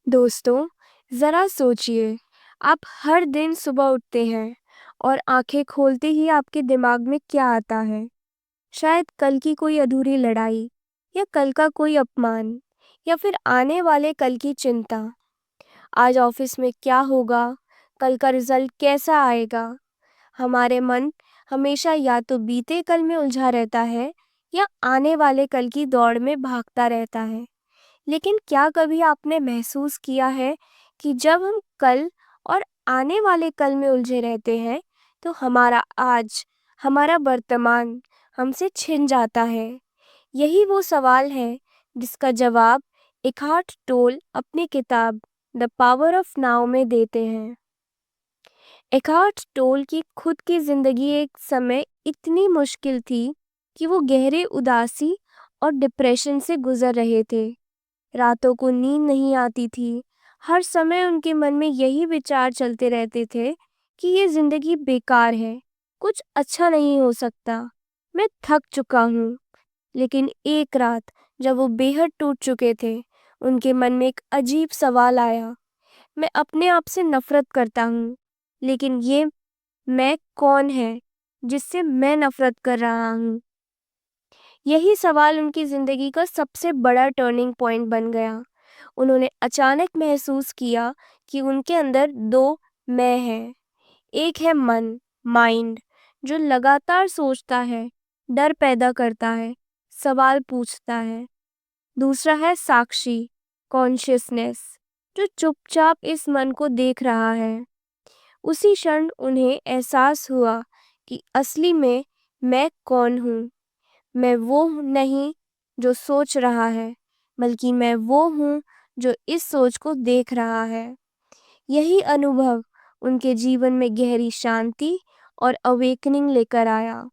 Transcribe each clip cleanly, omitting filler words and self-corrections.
दोस्तों, ज़रा सोचिए, आप हर दिन सुबह उठते हैं और आंखें खोलते ही आपके दिमाग में क्या आता है? शायद कल की कोई अधूरी लड़ाई या कल का कोई अपमान या फिर आने वाले कल की चिंता। आज ऑफिस में क्या होगा? कल का रिजल्ट कैसा आएगा? हमारे मन हमेशा या तो बीते कल में उलझा रहता है या आने वाले कल की दौड़ में भागता रहता है। लेकिन क्या कभी आपने महसूस किया है कि जब हम कल और आने वाले कल में उलझे रहते हैं, तो हमारा आज, हमारा वर्तमान हमसे छिन जाता है? यही वो सवाल है जिसका जवाब इकहार्ट टोल अपनी किताब द पावर ऑफ नाउ में देते हैं। इकहार्ट टोल की खुद की जिंदगी एक समय इतनी मुश्किल थी कि वो गहरे उदासी और डिप्रेशन से गुजर रहे थे। रातों को नींद नहीं आती थी। हर समय उनके मन में यही विचार चलते रहते थे कि ये जिंदगी बेकार है, कुछ अच्छा नहीं हो सकता, मैं थक चुका हूँ। लेकिन एक रात जब वो बेहद टूट चुके थे, उनके मन में एक अजीब सवाल आया। मैं अपने आप से नफरत करता हूँ, लेकिन ये मैं कौन है जिससे मैं नफरत कर रहा हूँ? यही सवाल उनकी जिंदगी का सबसे बड़ा टर्निंग पॉइंट बन गया। उन्होंने अचानक महसूस किया कि उनके अंदर दो मैं हैं। एक है मन, माइंड, जो लगातार सोचता है, डर पैदा करता है, सवाल पूछता है। दूसरा है साक्षी, कॉन्शियसनेस, जो चुपचाप इस मन को देख रहा है। उसी क्षण उन्हें एहसास हुआ कि असली में मैं कौन हूँ। मैं वो नहीं जो सोच रहा है, बल्कि मैं वो हूँ जो इस सोच को देख रहा है। यही अनुभव उनके जीवन में गहरी शांति और अवेकनिंग लेकर आया।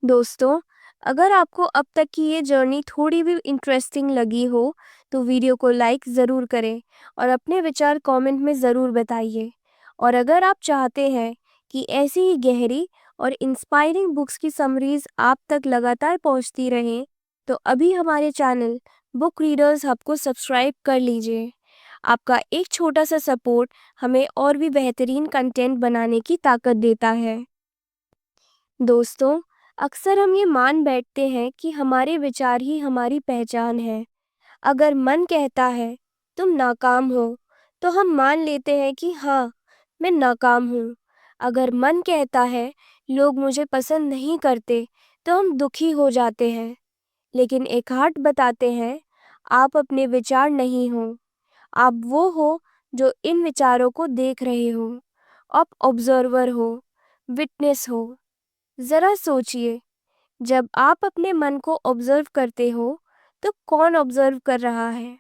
दोस्तों, अगर आपको अब तक की ये जर्नी थोड़ी भी इंटरेस्टिंग लगी हो, तो वीडियो को लाइक ज़रूर करें और अपने विचार कमेंट में ज़रूर बताइए। और अगर आप चाहते हैं कि ऐसी ही गहरी और इंस्पायरिंग बुक्स की समरीज आप तक लगातार पहुंचती रहें, तो अभी हमारे चैनल बुक रीडर्स हब को सब्सक्राइब कर लीजिए। आपका एक छोटा सा सपोर्ट हमें और भी बेहतरीन कंटेंट बनाने की ताकत देता है। दोस्तों, अक्सर हम ये मान बैठते हैं कि हमारे विचार ही हमारी पहचान है। अगर मन कहता है तुम नाकाम हो, तो हम मान लेते हैं कि हाँ, मैं नाकाम हूँ। अगर मन कहता है लोग मुझे पसंद नहीं करते, तो हम दुखी हो जाते हैं। लेकिन एकहार्ट बताते हैं, आप अपने विचार नहीं हो, आप वो हो जो इन विचारों को देख रहे हो। आप ऑब्जर्वर हो, विटनेस हो। ज़रा सोचिए, जब आप अपने मन को ऑब्जर्व करते हो, तो कौन ऑब्जर्व कर रहा है?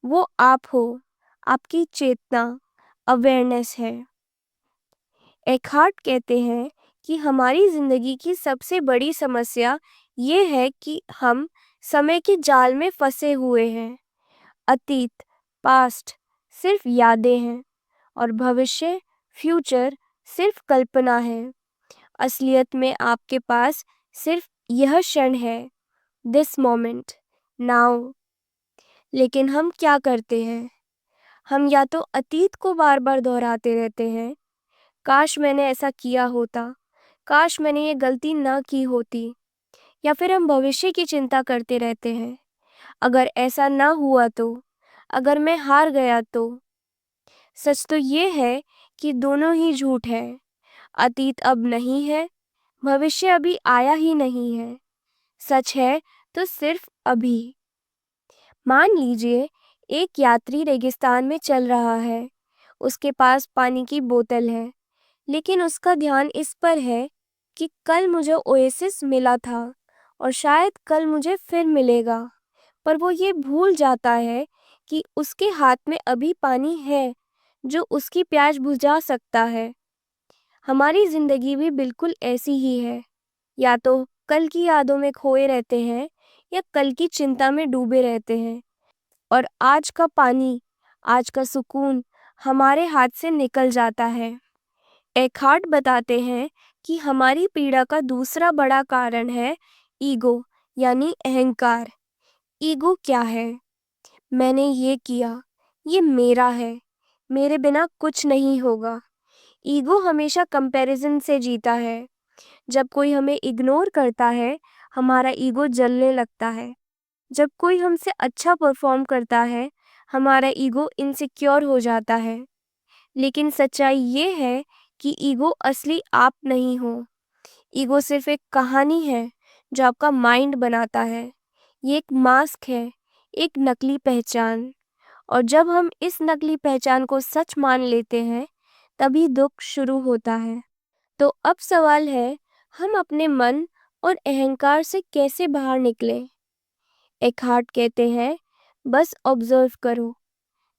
वो आप हो, आपकी चेतना, अवेयरनेस है। एकहार्ट कहते हैं कि हमारी जिंदगी की सबसे बड़ी समस्या ये है कि हम समय के जाल में फंसे हुए हैं। अतीत, पास्ट सिर्फ यादें हैं और भविष्य, फ्यूचर सिर्फ कल्पना है। असलियत में आपके पास सिर्फ यह क्षण है, दिस मोमेंट, नाउ। लेकिन हम क्या करते हैं? हम या तो अतीत को बार बार दोहराते रहते हैं, काश मैंने ऐसा किया होता, काश मैंने ये गलती ना की होती। या फिर हम भविष्य की चिंता करते रहते हैं, अगर ऐसा ना हुआ तो, अगर मैं हार गया तो। सच तो ये है कि दोनों ही झूठ है। अतीत अब नहीं है, भविष्य अभी आया ही नहीं है। सच है तो सिर्फ अभी। मान लीजिए एक यात्री रेगिस्तान में चल रहा है। उसके पास पानी की बोतल है, लेकिन उसका ध्यान इस पर है कि कल मुझे ओएसिस मिला था और शायद कल मुझे फिर मिलेगा। पर वो ये भूल जाता है कि उसके हाथ में अभी पानी है जो उसकी प्यास बुझा सकता है। हमारी जिंदगी भी बिल्कुल ऐसी ही है। या तो कल की यादों में खोए रहते हैं या कल की चिंता में डूबे रहते हैं, और आज का पानी, आज का सुकून हमारे हाथ से निकल जाता है। एकहार्ट बताते हैं कि हमारी पीड़ा का दूसरा बड़ा कारण है ईगो, यानी अहंकार। ईगो क्या है? मैंने ये किया, ये मेरा है, मेरे बिना कुछ नहीं होगा। ईगो हमेशा कंपैरिजन से जीता है। जब कोई हमें इग्नोर करता है, हमारा ईगो जलने लगता है। जब कोई हमसे अच्छा परफॉर्म करता है, हमारा ईगो इनसिक्योर हो जाता है। लेकिन सच्चाई ये है कि ईगो असली आप नहीं हो। ईगो सिर्फ एक कहानी है जो आपका माइंड बनाता है। ये एक मास्क है, एक नकली पहचान। और जब हम इस नकली पहचान को सच मान लेते हैं, तभी दुख शुरू होता है। तो अब सवाल है, हम अपने मन और अहंकार से कैसे बाहर निकलें? एकहार्ट कहते हैं, बस ऑब्जर्व करो।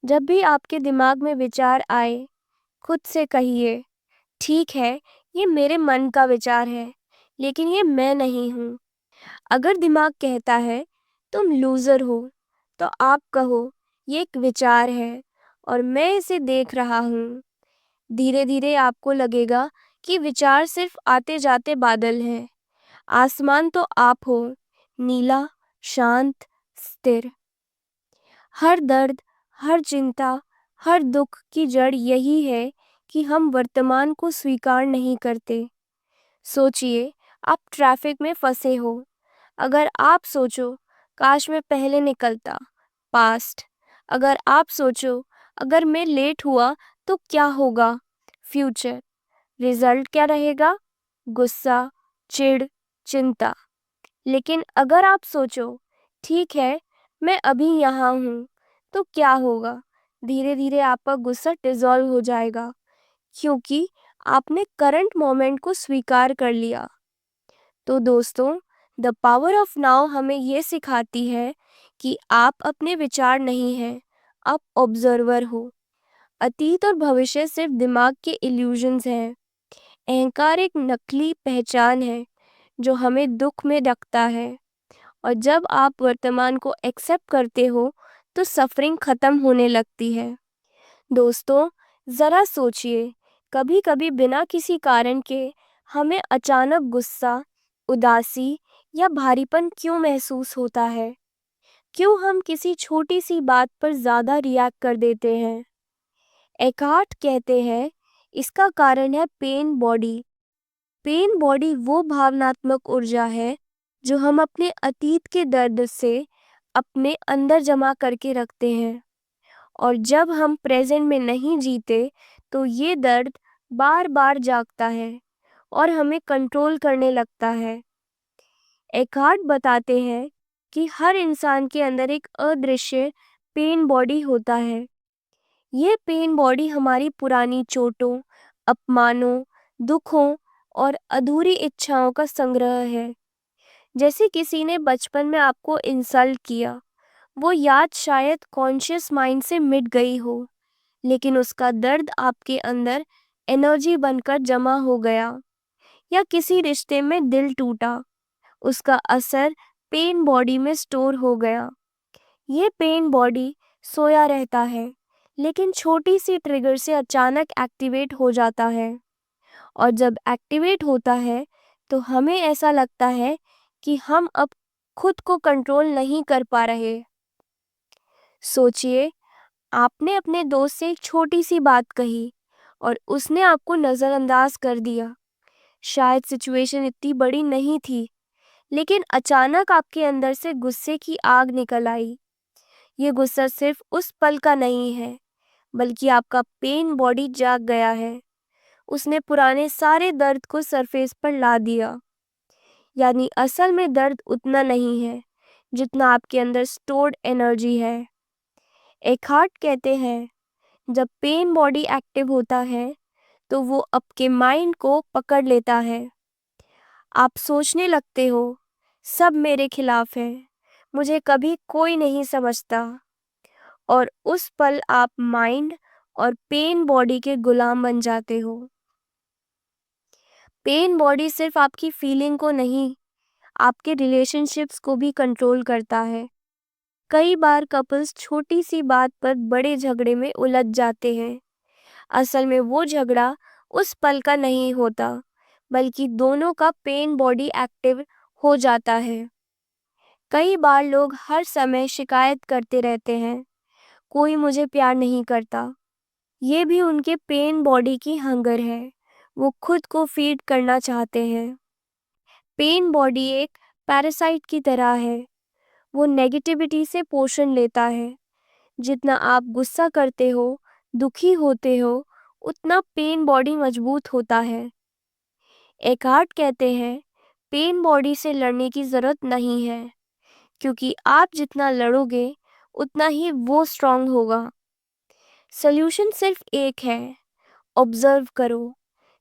जब भी आपके दिमाग में विचार आए, खुद से कहिए, ठीक है, ये मेरे मन का विचार है, लेकिन ये मैं नहीं हूँ। अगर दिमाग कहता है, तुम लूजर हो, तो आप कहो, ये एक विचार है और मैं इसे देख रहा हूँ। धीरे धीरे आपको लगेगा कि विचार सिर्फ आते जाते बादल हैं। आसमान तो आप हो, नीला, शांत, स्थिर। हर दर्द, हर चिंता, हर दुख की जड़ यही है कि हम वर्तमान को स्वीकार नहीं करते। सोचिए, आप ट्रैफिक में फंसे हो। अगर आप सोचो, काश मैं पहले निकलता, पास्ट। अगर आप सोचो, अगर मैं लेट हुआ तो क्या होगा, फ्यूचर। रिजल्ट क्या रहेगा, गुस्सा, चिढ़, चिंता। लेकिन अगर आप सोचो, ठीक है, मैं अभी यहाँ हूँ, तो क्या होगा, धीरे धीरे आपका गुस्सा डिजॉल्व हो जाएगा, क्योंकि आपने करंट मोमेंट को स्वीकार कर लिया। तो दोस्तों, द पावर ऑफ नाउ हमें ये सिखाती है कि आप अपने विचार नहीं हैं, आप ऑब्जर्वर हो। अतीत और भविष्य सिर्फ दिमाग के इल्यूजन्स हैं। अहंकार एक नकली पहचान है जो हमें दुख में रखता है। और जब आप वर्तमान को एक्सेप्ट करते हो, तो सफरिंग खत्म होने लगती है। दोस्तों, ज़रा सोचिए, कभी कभी बिना किसी कारण के हमें अचानक गुस्सा, उदासी या भारीपन क्यों महसूस होता है? क्यों हम किसी छोटी सी बात पर ज़्यादा रिएक्ट कर देते हैं? एकार्ट कहते हैं, इसका कारण है पेन बॉडी। पेन बॉडी वो भावनात्मक ऊर्जा है जो हम अपने अतीत के दर्द से अपने अंदर जमा करके रखते हैं। और जब हम प्रेजेंट में नहीं जीते, तो ये दर्द बार बार जागता है और हमें कंट्रोल करने लगता है। एकार्ट बताते हैं कि हर इंसान के अंदर एक अदृश्य पेन बॉडी होता है। ये पेन बॉडी हमारी पुरानी चोटों, अपमानों, दुखों और अधूरी इच्छाओं का संग्रह है। जैसे किसी ने बचपन में आपको इंसल्ट किया, वो याद शायद कॉन्शियस माइंड से मिट गई हो, लेकिन उसका दर्द आपके अंदर एनर्जी बनकर जमा हो गया। या किसी रिश्ते में दिल टूटा, उसका असर पेन बॉडी में स्टोर हो गया। ये पेन बॉडी सोया रहता है, लेकिन छोटी सी ट्रिगर से अचानक एक्टिवेट हो जाता है। और जब एक्टिवेट होता है, तो हमें ऐसा लगता है कि हम अब खुद को कंट्रोल नहीं कर पा रहे। सोचिए, आपने अपने दोस्त से एक छोटी सी बात कही और उसने आपको नज़रअंदाज कर दिया। शायद सिचुएशन इतनी बड़ी नहीं थी, लेकिन अचानक आपके अंदर से गुस्से की आग निकल आई। ये गुस्सा सिर्फ उस पल का नहीं है, बल्कि आपका पेन बॉडी जाग गया है। उसने पुराने सारे दर्द को सरफेस पर ला दिया। यानी असल में दर्द उतना नहीं है जितना आपके अंदर स्टोर्ड एनर्जी है। एकहार्ट कहते हैं, जब पेन बॉडी एक्टिव होता है, तो वो आपके माइंड को पकड़ लेता है। आप सोचने लगते हो, सब मेरे खिलाफ है, मुझे कभी कोई नहीं समझता। और उस पल आप माइंड और पेन बॉडी के गुलाम बन जाते हो। पेन बॉडी सिर्फ आपकी फीलिंग को नहीं, आपके रिलेशनशिप्स को भी कंट्रोल करता है। कई बार कपल्स छोटी सी बात पर बड़े झगड़े में उलझ जाते हैं। असल में वो झगड़ा उस पल का नहीं होता, बल्कि दोनों का पेन बॉडी एक्टिव हो जाता है। कई बार लोग हर समय शिकायत करते रहते हैं, कोई मुझे प्यार नहीं करता। ये भी उनके पेन बॉडी की हंगर है। वो खुद को फीड करना चाहते हैं। पेन बॉडी एक पैरासाइट की तरह है। वो नेगेटिविटी से पोषण लेता है। जितना आप गुस्सा करते हो, दुखी होते हो, उतना पेन बॉडी मजबूत होता है। एकार्ट कहते हैं, पेन बॉडी से लड़ने की ज़रूरत नहीं है, क्योंकि आप जितना लड़ोगे उतना ही वो स्ट्रांग होगा। सॉल्यूशन सिर्फ एक है, ऑब्जर्व करो।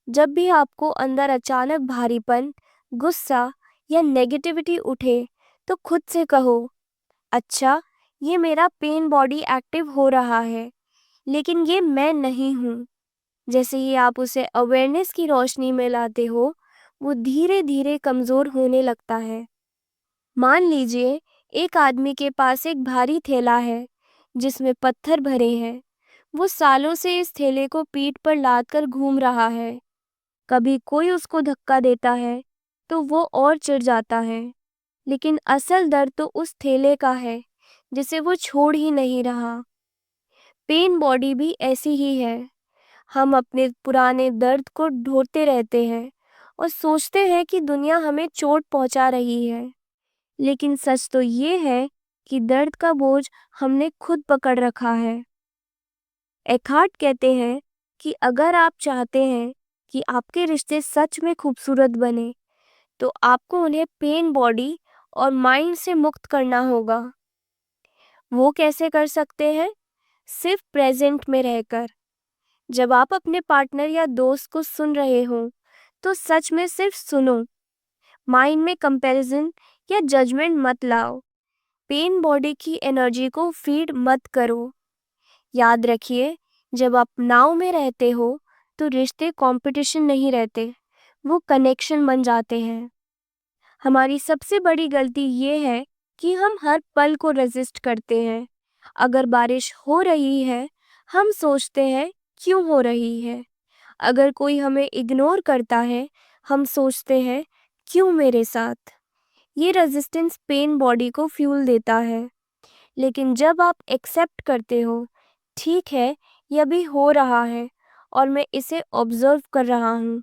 जब भी आपको अंदर अचानक भारीपन, गुस्सा या नेगेटिविटी उठे, तो खुद से कहो, अच्छा, ये मेरा पेन बॉडी एक्टिव हो रहा है, लेकिन ये मैं नहीं हूँ। जैसे ही आप उसे अवेयरनेस की रोशनी में लाते हो, वो धीरे धीरे कमज़ोर होने लगता है। मान लीजिए एक आदमी के पास एक भारी थैला है जिसमें पत्थर भरे हैं। वो सालों से इस थैले को पीठ पर लाद कर घूम रहा है। कभी कोई उसको धक्का देता है तो वो और चिढ़ जाता है, लेकिन असल दर्द तो उस थैले का है जिसे वो छोड़ ही नहीं रहा। पेन बॉडी भी ऐसी ही है। हम अपने पुराने दर्द को ढोते रहते हैं और सोचते हैं कि दुनिया हमें चोट पहुंचा रही है, लेकिन सच तो ये है कि दर्द का बोझ हमने खुद पकड़ रखा है। एखार्ट कहते हैं कि अगर आप चाहते हैं कि आपके रिश्ते सच में खूबसूरत बने, तो आपको उन्हें पेन बॉडी और माइंड से मुक्त करना होगा। वो कैसे कर सकते हैं? सिर्फ प्रेजेंट में रहकर। जब आप अपने पार्टनर या दोस्त को सुन रहे हो, तो सच में सिर्फ सुनो। माइंड में कंपैरिजन या जजमेंट मत लाओ। पेन बॉडी की एनर्जी को फीड मत करो। याद रखिए, जब आप नाव में रहते हो तो रिश्ते कंपटीशन नहीं रहते, वो कनेक्शन बन जाते हैं। हमारी सबसे बड़ी गलती ये है कि हम हर पल को रेजिस्ट करते हैं। अगर बारिश हो रही है, हम सोचते हैं क्यों हो रही है। अगर कोई हमें इग्नोर करता है, हम सोचते हैं क्यों मेरे साथ। ये रेजिस्टेंस पेन बॉडी को फ्यूल देता है। लेकिन जब आप एक्सेप्ट करते हो, ठीक है, यह भी हो रहा है और मैं इसे ऑब्जर्व कर रहा हूँ,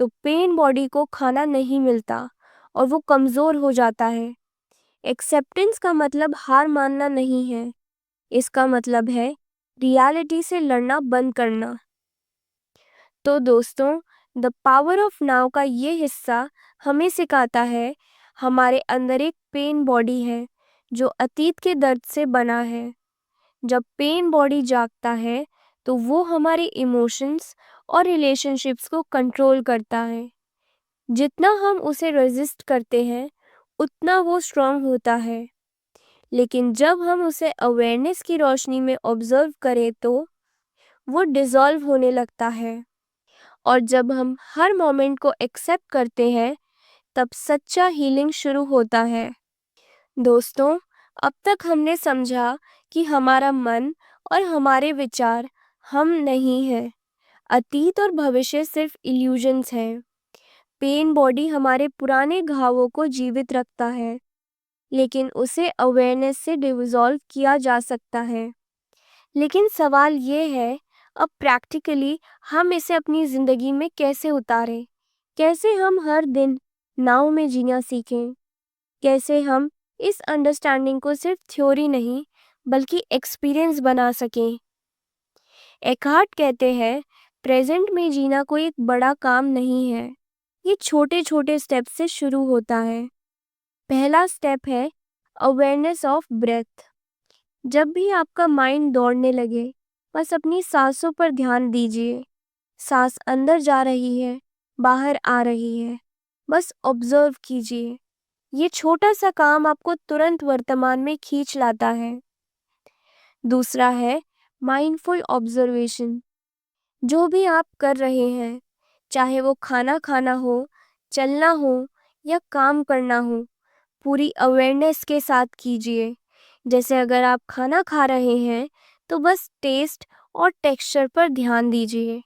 तो पेन बॉडी को खाना नहीं मिलता और वो कमज़ोर हो जाता है। एक्सेप्टेंस का मतलब हार मानना नहीं है। इसका मतलब है रियलिटी से लड़ना बंद करना। तो दोस्तों, द पावर ऑफ नाउ का ये हिस्सा हमें सिखाता है, हमारे अंदर एक पेन बॉडी है जो अतीत के दर्द से बना है। जब पेन बॉडी जागता है तो वो हमारे इमोशंस और रिलेशनशिप्स को कंट्रोल करता है। जितना हम उसे रेजिस्ट करते हैं, उतना वो स्ट्रांग होता है। लेकिन जब हम उसे अवेयरनेस की रोशनी में ऑब्जर्व करें तो वो डिसॉल्व होने लगता है। और जब हम हर मोमेंट को एक्सेप्ट करते हैं, तब सच्चा हीलिंग शुरू होता है। दोस्तों, अब तक हमने समझा कि हमारा मन और हमारे विचार हम नहीं हैं। अतीत और भविष्य सिर्फ इल्यूजन्स हैं। पेन बॉडी हमारे पुराने घावों को जीवित रखता है, लेकिन उसे अवेयरनेस से डिसॉल्व किया जा सकता है। लेकिन सवाल ये है, अब प्रैक्टिकली हम इसे अपनी ज़िंदगी में कैसे उतारें? कैसे हम हर दिन नाव में जीना सीखें? कैसे हम इस अंडरस्टैंडिंग को सिर्फ थ्योरी नहीं, बल्कि एक्सपीरियंस बना सकें? एकार्ट कहते हैं, प्रेजेंट में जीना कोई एक बड़ा काम नहीं है। ये छोटे छोटे स्टेप से शुरू होता है। पहला स्टेप है अवेयरनेस ऑफ ब्रेथ। जब भी आपका माइंड दौड़ने लगे, बस अपनी सांसों पर ध्यान दीजिए। सांस अंदर जा रही है, बाहर आ रही है, बस ऑब्जर्व कीजिए। ये छोटा सा काम आपको तुरंत वर्तमान में खींच लाता है। दूसरा है माइंडफुल ऑब्जर्वेशन। जो भी आप कर रहे हैं, चाहे वो खाना खाना हो, चलना हो या काम करना हो, पूरी अवेयरनेस के साथ कीजिए। जैसे अगर आप खाना खा रहे हैं, तो बस टेस्ट और टेक्सचर पर ध्यान दीजिए,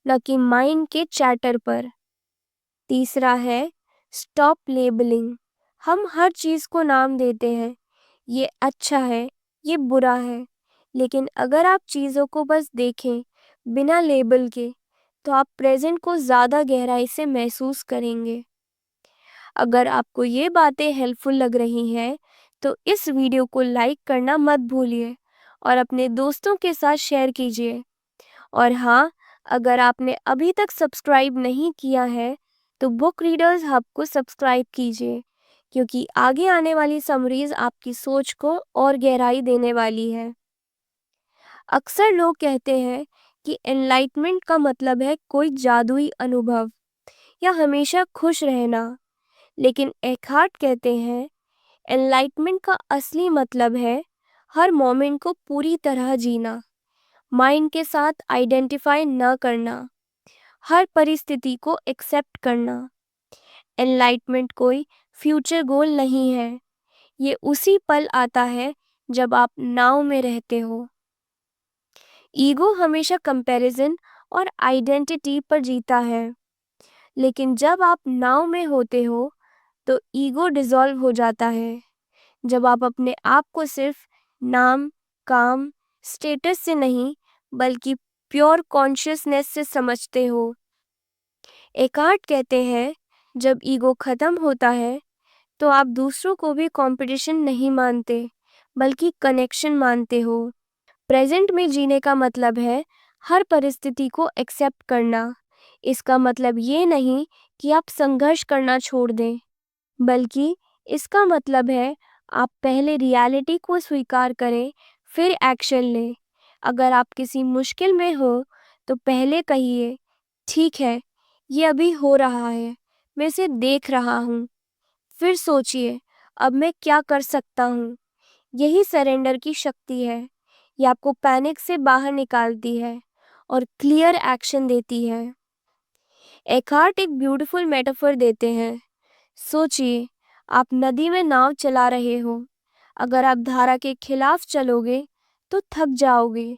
न कि माइंड के चैटर पर। तीसरा है स्टॉप लेबलिंग। हम हर चीज़ को नाम देते हैं, ये अच्छा है, ये बुरा है, लेकिन अगर आप चीज़ों को बस देखें बिना लेबल के, तो आप प्रेजेंट को ज़्यादा गहराई से महसूस करेंगे। अगर आपको ये बातें हेल्पफुल लग रही हैं, तो इस वीडियो को लाइक करना मत भूलिए और अपने दोस्तों के साथ शेयर कीजिए। और हाँ, अगर आपने अभी तक सब्सक्राइब नहीं किया है, तो बुक रीडर्स हब को सब्सक्राइब कीजिए, क्योंकि आगे आने वाली समरीज आपकी सोच को और गहराई देने वाली है। अक्सर लोग कहते हैं कि एनलाइटमेंट का मतलब है कोई जादुई अनुभव या हमेशा खुश रहना, लेकिन एखार्ट कहते हैं एनलाइटमेंट का असली मतलब है हर मोमेंट को पूरी तरह जीना, माइंड के साथ आइडेंटिफाई न करना, हर परिस्थिति को एक्सेप्ट करना। एनलाइटमेंट कोई फ्यूचर गोल नहीं है, ये उसी पल आता है जब आप नाव में रहते हो। ईगो हमेशा कंपैरिजन और आइडेंटिटी पर जीता है, लेकिन जब आप नाव में होते हो तो ईगो डिसॉल्व हो जाता है। जब आप अपने आप को सिर्फ नाम, काम, स्टेटस से नहीं, बल्कि प्योर कॉन्शियसनेस से समझते हो। एकार्ट कहते हैं जब ईगो खत्म होता है तो आप दूसरों को भी कंपटीशन नहीं मानते, बल्कि कनेक्शन मानते हो। प्रेजेंट में जीने का मतलब है हर परिस्थिति को एक्सेप्ट करना। इसका मतलब ये नहीं कि आप संघर्ष करना छोड़ दें, बल्कि इसका मतलब है आप पहले रियलिटी को स्वीकार करें, फिर एक्शन लें। अगर आप किसी मुश्किल में हो तो पहले कहिए, ठीक है, ये अभी हो रहा है, मैं इसे देख रहा हूँ। फिर सोचिए, अब मैं क्या कर सकता हूँ। यही सरेंडर की शक्ति है। ये आपको पैनिक से बाहर निकालती है और क्लियर एक्शन देती है। एकार्ट एक ब्यूटीफुल मेटाफर देते हैं। सोचिए, आप नदी में नाव चला रहे हो। अगर आप धारा के खिलाफ चलोगे तो थक जाओगे,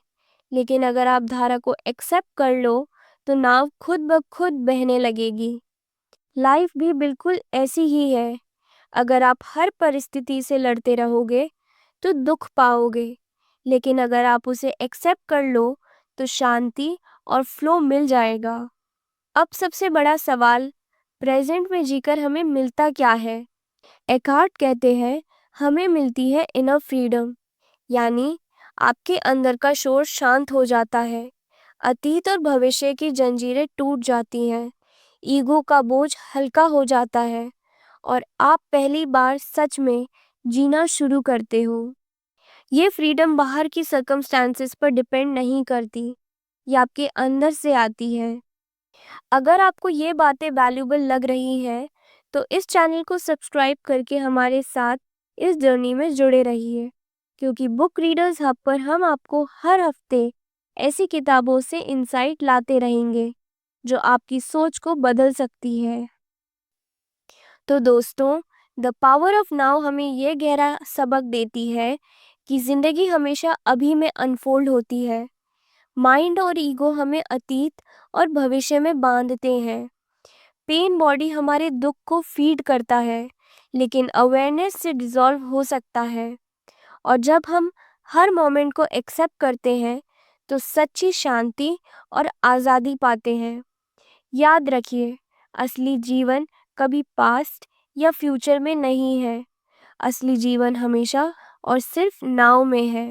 लेकिन अगर आप धारा को एक्सेप्ट कर लो तो नाव खुद ब खुद बहने लगेगी। लाइफ भी बिल्कुल ऐसी ही है। अगर आप हर परिस्थिति से लड़ते रहोगे तो दुख पाओगे, लेकिन अगर आप उसे एक्सेप्ट कर लो तो शांति और फ्लो मिल जाएगा। अब सबसे बड़ा सवाल, प्रेजेंट में जीकर हमें मिलता क्या है? एकार्ट कहते हैं हमें मिलती है इनर फ्रीडम, यानी आपके अंदर का शोर शांत हो जाता है। अतीत और भविष्य की जंजीरें टूट जाती हैं, ईगो का बोझ हल्का हो जाता है और आप पहली बार सच में जीना शुरू करते हो। ये फ्रीडम बाहर की सर्कमस्टांसेस पर डिपेंड नहीं करती, ये आपके अंदर से आती है। अगर आपको ये बातें वैल्यूबल लग रही हैं, तो इस चैनल को सब्सक्राइब करके हमारे साथ इस जर्नी में जुड़े रहिए, क्योंकि बुक रीडर्स हब पर हम आपको हर हफ्ते ऐसी किताबों से इंसाइट लाते रहेंगे जो आपकी सोच को बदल सकती है। तो दोस्तों, द पावर ऑफ नाउ हमें यह गहरा सबक देती है कि ज़िंदगी हमेशा अभी में अनफोल्ड होती है। माइंड और ईगो हमें अतीत और भविष्य में बांधते हैं। पेन बॉडी हमारे दुख को फीड करता है, लेकिन अवेयरनेस से डिसॉल्व हो सकता है। और जब हम हर मोमेंट को एक्सेप्ट करते हैं तो सच्ची शांति और आज़ादी पाते हैं। याद रखिए, असली जीवन कभी पास्ट या फ्यूचर में नहीं है। असली जीवन हमेशा और सिर्फ नाउ में है।